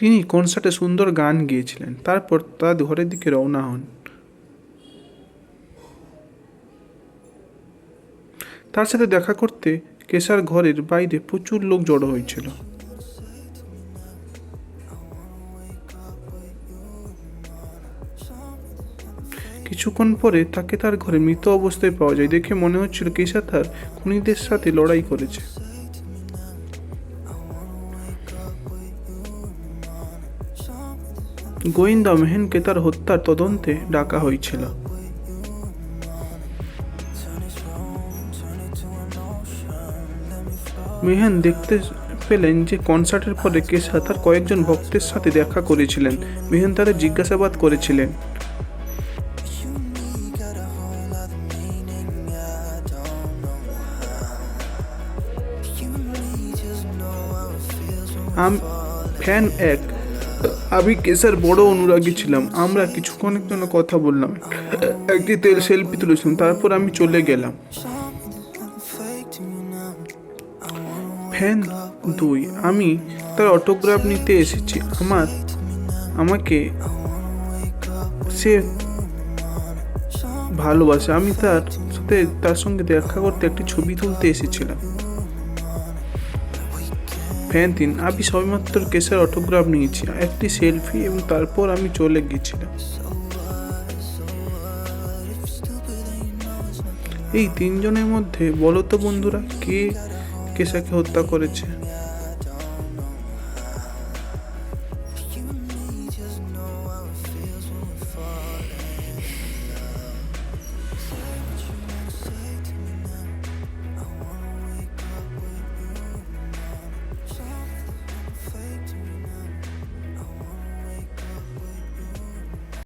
তিনি কনসার্টে সুন্দর গান গেয়েছিলেন। তারপর তার ঘরের দিকে রওনা হন। তার সাথে দেখা করতে কেশার ঘরের বাইরে প্রচুর লোক জড়ো হয়েছিল। কিছুক্ষণ পরে তাকে তার ঘরে মৃত অবস্থায় পাওয়া যায়। দেখে মনে হচ্ছিল কেশা তার খুনিদের সাথে লড়াই করেছে। গোয়েন্দা মেহেনকে তার হত্যার তদন্তে ডাকা হয়েছিল। মেহেন দেখতে পেলেন যে কনসার্টের পরে কেশা তার কয়েকজন ভক্তের সাথে দেখা করেছিলেন। মেহেন তাদের জিজ্ঞাসাবাদ করেছিলেন। ফ্যান 1, আমি কেশার বড় অনুরাগী ছিলাম। আমরা কিছুক্ষণের জন্য কথা বললাম, একটি সেলফি তুলেছিলাম, তারপর আমি চলে গেলাম। ফ্যান 2, আমি তার অটোগ্রাফ নিতে এসেছি। আমাকে সে ভালোবাসে। আমি তার সঙ্গে দেখা করতে একটি ছবি তুলতে এসেছিলাম। ফ্যান 3, আমি সবেমাত্র কেশার অটোগ্রাফ নিয়েছি, একটি সেলফি, এবং তারপর আমি চলে গিয়েছিলাম। এই 3 জনের মধ্যে বলো তো বন্ধুরা, কে কেশাকে হত্যা করেছে?